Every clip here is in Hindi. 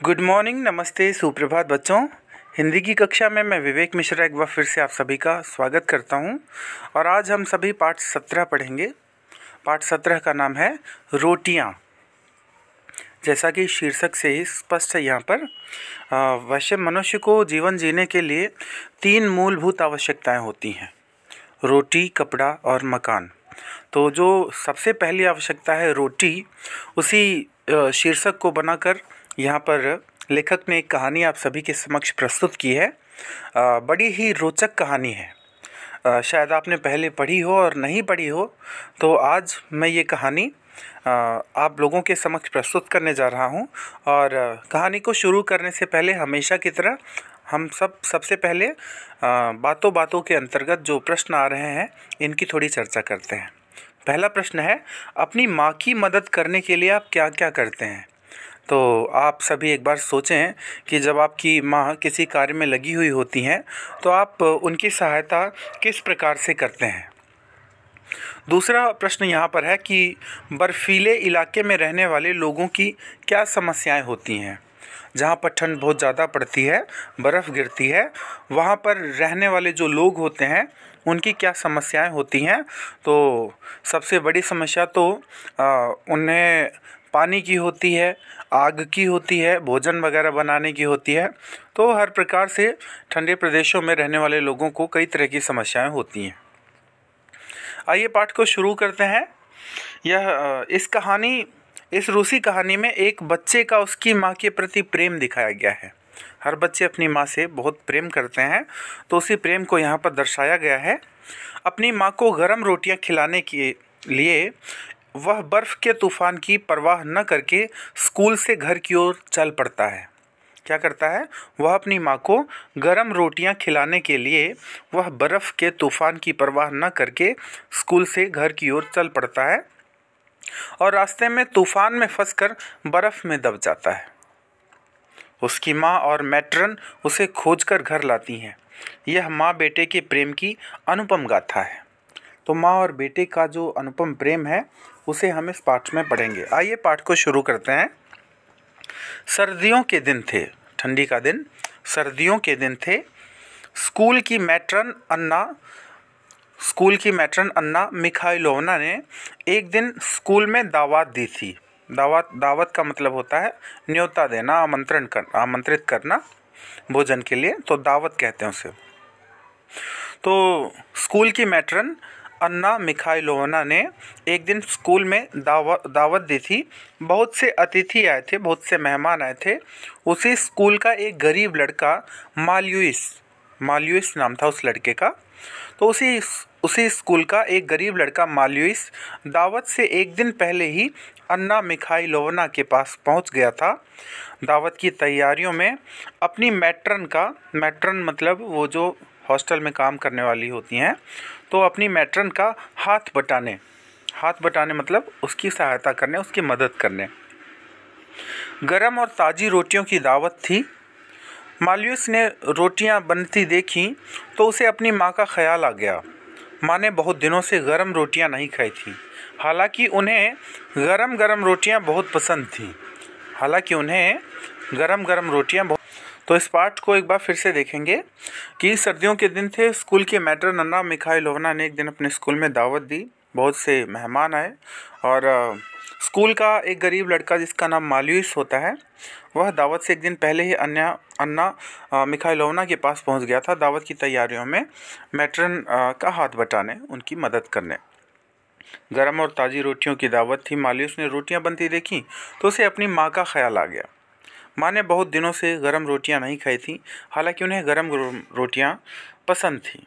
गुड मॉर्निंग, नमस्ते, सुप्रभात बच्चों। हिंदी की कक्षा में मैं विवेक मिश्रा एक बार फिर से आप सभी का स्वागत करता हूं। और आज हम सभी पाठ 17 पढ़ेंगे। पाठ 17 का नाम है रोटियां। जैसा कि शीर्षक से ही स्पष्ट है यहाँ पर, वैसे मनुष्य को जीवन जीने के लिए 3 मूलभूत आवश्यकताएं होती हैं: रोटी, कपड़ा और मकान। तो जो सबसे पहली आवश्यकता है रोटी, उसी शीर्षक को बनाकर यहाँ पर लेखक ने एक कहानी आप सभी के समक्ष प्रस्तुत की है। बड़ी ही रोचक कहानी है। शायद आपने पहले पढ़ी हो और नहीं पढ़ी हो, तो आज मैं ये कहानी आप लोगों के समक्ष प्रस्तुत करने जा रहा हूँ। और कहानी को शुरू करने से पहले हमेशा की तरह हम सबसे पहले बातों बातों के अंतर्गत जो प्रश्न आ रहे हैं इनकी थोड़ी चर्चा करते हैं। पहला प्रश्न है, अपनी माँ की मदद करने के लिए आप क्या क्या करते हैं? तो आप सभी एक बार सोचें कि जब आपकी माँ किसी कार्य में लगी हुई होती हैं तो आप उनकी सहायता किस प्रकार से करते हैं। दूसरा प्रश्न यहाँ पर है कि बर्फीले इलाके में रहने वाले लोगों की क्या समस्याएं होती हैं। जहाँ पर ठंड बहुत ज़्यादा पड़ती है, बर्फ़ गिरती है, वहाँ पर रहने वाले जो लोग होते हैं उनकी क्या समस्याएं होती हैं। तो सबसे बड़ी समस्या तो उन्हें पानी की होती है, आग की होती है, भोजन वगैरह बनाने की होती है। तो हर प्रकार से ठंडे प्रदेशों में रहने वाले लोगों को कई तरह की समस्याएं होती हैं। आइए पाठ को शुरू करते हैं। इस रूसी कहानी में एक बच्चे का उसकी माँ के प्रति प्रेम दिखाया गया है। हर बच्चे अपनी माँ से बहुत प्रेम करते हैं, तो उसी प्रेम को यहाँ पर दर्शाया गया है। अपनी माँ को गर्म रोटियाँ खिलाने के लिए वह बर्फ़ के तूफ़ान की परवाह न करके स्कूल से घर की ओर चल पड़ता है। क्या करता है? वह अपनी माँ को गर्म रोटियां खिलाने के लिए वह बर्फ़ के तूफ़ान की परवाह न करके स्कूल से घर की ओर चल पड़ता है और रास्ते में तूफ़ान में फंसकर बर्फ़ में दब जाता है। उसकी माँ और मैट्रन उसे खोजकर घर लाती हैं। यह माँ बेटे के प्रेम की अनुपम गाथा है। तो माँ और बेटे का जो अनुपम प्रेम है उसे हम इस पाठ में पढ़ेंगे। आइए पाठ को शुरू करते हैं। सर्दियों के दिन थे, ठंडी का दिन, सर्दियों के दिन थे। स्कूल की मैट्रन अन्ना मिखाइलोवना ने एक दिन स्कूल में दावत दी थी। दावत का मतलब होता है न्योता देना, आमंत्रित करना भोजन के लिए, तो दावत कहते हैं उसे। तो स्कूल की मैट्रन अन्ना मिखाइलोवना ने एक दिन स्कूल में दावत दी थी। बहुत से अतिथि आए थे, बहुत से मेहमान आए थे। उसी स्कूल का एक गरीब लड़का माल्यूइस नाम था उस लड़के का। तो उसी स्कूल का एक गरीब लड़का माल्यूइस दावत से एक दिन पहले ही अन्ना मिखाइलोवना के पास पहुंच गया था। दावत की तैयारियों में अपनी मैट्रन मतलब वो जो हॉस्टल में काम करने वाली होती हैं, तो अपनी मैट्रन का हाथ बटाने मतलब उसकी सहायता करने, उसकी मदद करने। गरम और ताज़ी रोटियों की दावत थी। माल्यूस ने रोटियां बनती देखी तो उसे अपनी माँ का ख्याल आ गया। माँ ने बहुत दिनों से गरम रोटियां नहीं खाई थी, हालांकि उन्हें गरम गरम रोटियां बहुत पसंद थीं। तो इस पाठ को एक बार फिर से देखेंगे कि सर्दियों के दिन थे। स्कूल के मैट्रन अन्ना मिखाइलोवना ने एक दिन अपने स्कूल में दावत दी। बहुत से मेहमान आए और स्कूल का एक गरीब लड़का जिसका नाम माल्यूस होता है, वह दावत से एक दिन पहले ही अन्ना मिखाइलोवना के पास पहुंच गया था, दावत की तैयारियों में मैट्रन का हाथ बटाने, उनकी मदद करने। गरम और ताज़ी रोटियों की दावत थी। माल्यूस ने रोटियां बनती देखी तो उसे अपनी माँ का ख्याल आ गया। माँ ने बहुत दिनों से गरम रोटियां नहीं खाई थी, हालांकि उन्हें गरम रोटियां पसंद थीं।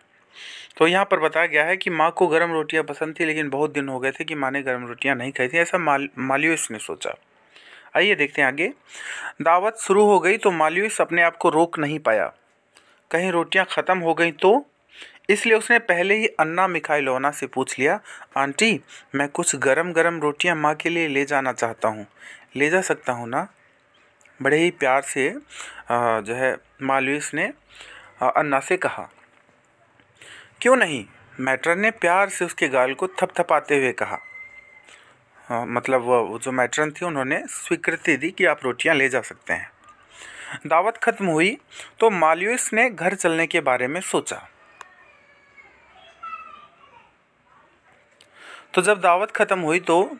तो यहाँ पर बताया गया है कि माँ को गरम रोटियां पसंद थी, लेकिन बहुत दिन हो गए थे कि माँ ने गरम रोटियां नहीं खाई थी, ऐसा माल्यूस ने सोचा। आइए देखते हैं आगे। दावत शुरू हो गई तो माल्यूस अपने आप को रोक नहीं पाया। कहीं रोटियां ख़त्म हो गई तो, इसलिए उसने पहले ही अन्ना मिखाइलोवना से पूछ लिया, आंटी, मैं कुछ गरम गरम रोटियां माँ के लिए ले जाना चाहता हूँ, ले जा सकता हूँ ना? बड़े ही प्यार से जो है माल्यूस ने अन्ना से कहा। क्यों नहीं? मैट्रन ने प्यार से उसके गाल को थपथपाते हुए कहा। मतलब वो जो मैट्रन थी उन्होंने स्वीकृति दी कि आप रोटियां ले जा सकते हैं। दावत खत्म हुई तो माल्यूस ने घर चलने के बारे में सोचा। तो जब दावत खत्म हुई तो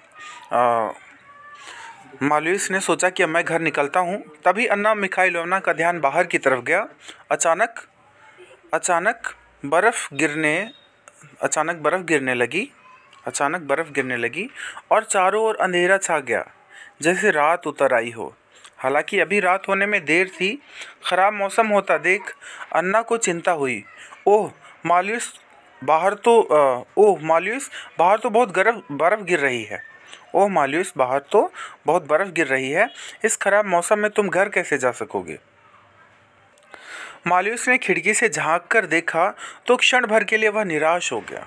माल्यूस ने सोचा कि अब मैं घर निकलता हूँ। तभी अन्ना मिखाइलोवना का ध्यान बाहर की तरफ गया। अचानक बर्फ़ गिरने लगी और चारों ओर अंधेरा छा गया, जैसे रात उतर आई हो। हालांकि अभी रात होने में देर थी। ख़राब मौसम होता देख अन्ना को चिंता हुई। ओह माल्यूस, बाहर तो बहुत बर्फ़ गिर रही है। ओह माल्यूस, बाहर तो बहुत बर्फ़ गिर रही है। इस खराब मौसम में तुम घर कैसे जा सकोगे? माल्यूस ने खिड़की से झांक कर देखा तो क्षण भर के लिए वह निराश हो गया।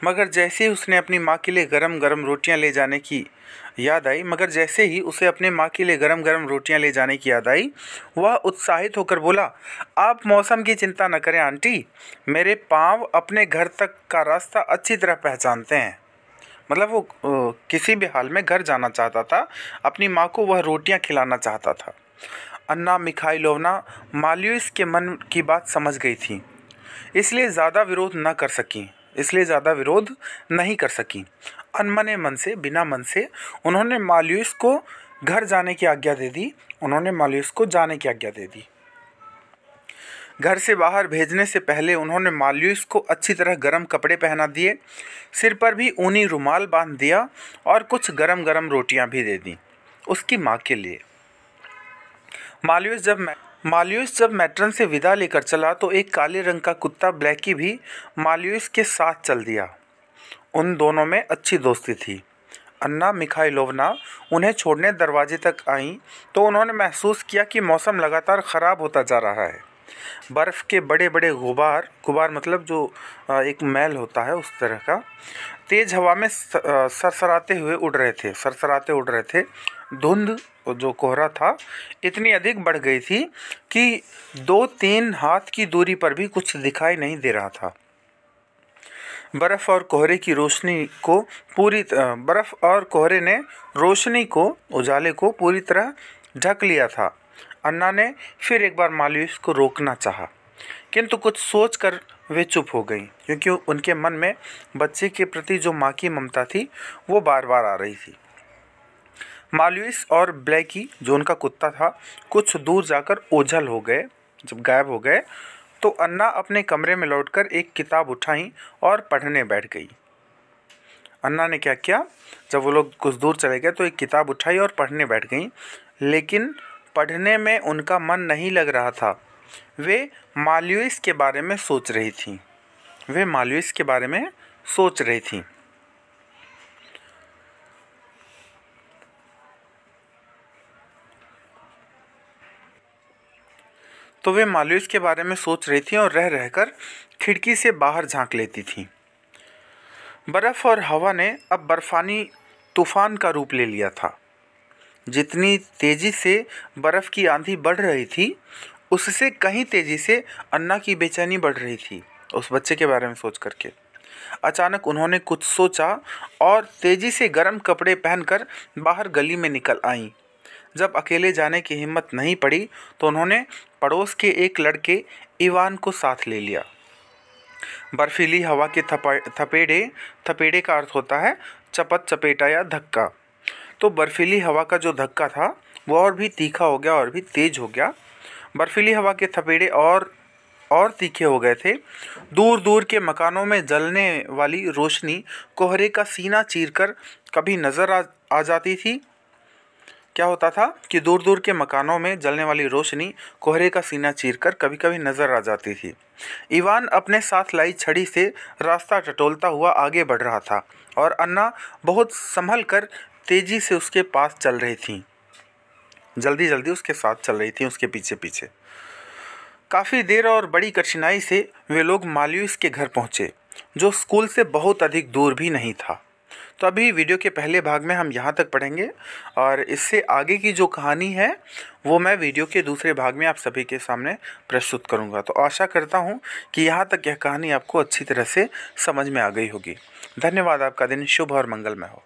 मगर जैसे ही उसे अपनी माँ के लिए गरम गरम रोटियां ले जाने की याद आई, वह उत्साहित होकर बोला, आप मौसम की चिंता न करें आंटी, मेरे पाँव अपने घर तक का रास्ता अच्छी तरह पहचानते हैं। मतलब वो किसी भी हाल में घर जाना चाहता था, अपनी माँ को वह रोटियां खिलाना चाहता था। अन्ना मिखाइलोवना माल्यूस के मन की बात समझ गई थी, इसलिए ज़्यादा विरोध नहीं कर सकी। अनमने मन से, बिना मन से उन्होंने माल्यूस को जाने की आज्ञा दे दी। घर से बाहर भेजने से पहले उन्होंने माल्यूस को अच्छी तरह गर्म कपड़े पहना दिए, सिर पर भी ऊनी रुमाल बांध दिया और कुछ गरम गरम रोटियां भी दे दी उसकी माँ के लिए। माल्यूस जब मैट्रन से विदा लेकर चला तो एक काले रंग का कुत्ता ब्लैकी भी माल्यूस के साथ चल दिया। उन दोनों में अच्छी दोस्ती थी। अन्ना मिखाइलोवना उन्हें छोड़ने दरवाजे तक आईं तो उन्होंने महसूस किया कि मौसम लगातार ख़राब होता जा रहा है। बर्फ़ के बड़े बड़े गुबार मतलब जो एक मैल होता है उस तरह का, तेज़ हवा में सरसराते उड़ रहे थे। धुंध, जो कोहरा था, इतनी अधिक बढ़ गई थी कि 2-3 हाथ की दूरी पर भी कुछ दिखाई नहीं दे रहा था। बर्फ़ और कोहरे ने उजाले को पूरी तरह ढक लिया था। अन्ना ने फिर एक बार माल्यूस को रोकना चाहा, किंतु कुछ सोचकर वे चुप हो गईं, क्योंकि उनके मन में बच्चे के प्रति जो माँ की ममता थी वो बार बार आ रही थी। माल्यूस और ब्लैकी, जो उनका कुत्ता था, कुछ दूर जाकर ओझल हो गए। जब गायब हो गए तो अन्ना अपने कमरे में लौटकर एक किताब उठाई और पढ़ने बैठ गई। अन्ना ने क्या किया, जब वो लोग कुछ दूर चले गए तो एक किताब उठाई और पढ़ने बैठ गई, लेकिन पढ़ने में उनका मन नहीं लग रहा था। वे माल्यूस के बारे में सोच रही थीं। तो वे माल्यूस के बारे में सोच रही थीं और रह रहकर खिड़की से बाहर झांक लेती थीं। बर्फ़ और हवा ने अब बर्फ़ानी तूफ़ान का रूप ले लिया था। जितनी तेज़ी से बर्फ़ की आंधी बढ़ रही थी, उससे कहीं तेज़ी से अन्ना की बेचैनी बढ़ रही थी, उस बच्चे के बारे में सोच करके। अचानक उन्होंने कुछ सोचा और तेज़ी से गर्म कपड़े पहनकर बाहर गली में निकल आईं। जब अकेले जाने की हिम्मत नहीं पड़ी तो उन्होंने पड़ोस के एक लड़के इवान को साथ ले लिया। बर्फीली हवा के थपेड़े का अर्थ होता है चपत, चपेटा या धक्का। तो बर्फीली हवा का जो धक्का था वो और भी तीखा हो गया और भी तेज हो गया। बर्फीली हवा के थपेड़े और तीखे हो गए थे। दूर दूर के मकानों में जलने वाली रोशनी कोहरे का सीना चीरकर कभी नज़र आ जाती थी। क्या होता था कि दूर दूर के मकानों में जलने वाली रोशनी कोहरे का सीना चीरकर कभी कभी नज़र आ जाती थी। इवान अपने साथ लाई छड़ी से रास्ता टटोलता हुआ आगे बढ़ रहा था और अन्ना बहुत संभल कर तेज़ी से उसके पास चल रही थी। जल्दी जल्दी उसके साथ चल रही थी, उसके पीछे पीछे। काफ़ी देर और बड़ी कठिनाई से वे लोग माल्यूस के घर पहुँचे, जो स्कूल से बहुत अधिक दूर भी नहीं था। तो अभी वीडियो के पहले भाग में हम यहाँ तक पढ़ेंगे और इससे आगे की जो कहानी है वो मैं वीडियो के दूसरे भाग में आप सभी के सामने प्रस्तुत करूँगा। तो आशा करता हूँ कि यहाँ तक यह कहानी आपको अच्छी तरह से समझ में आ गई होगी। धन्यवाद। आपका दिन शुभ और मंगलमय हो।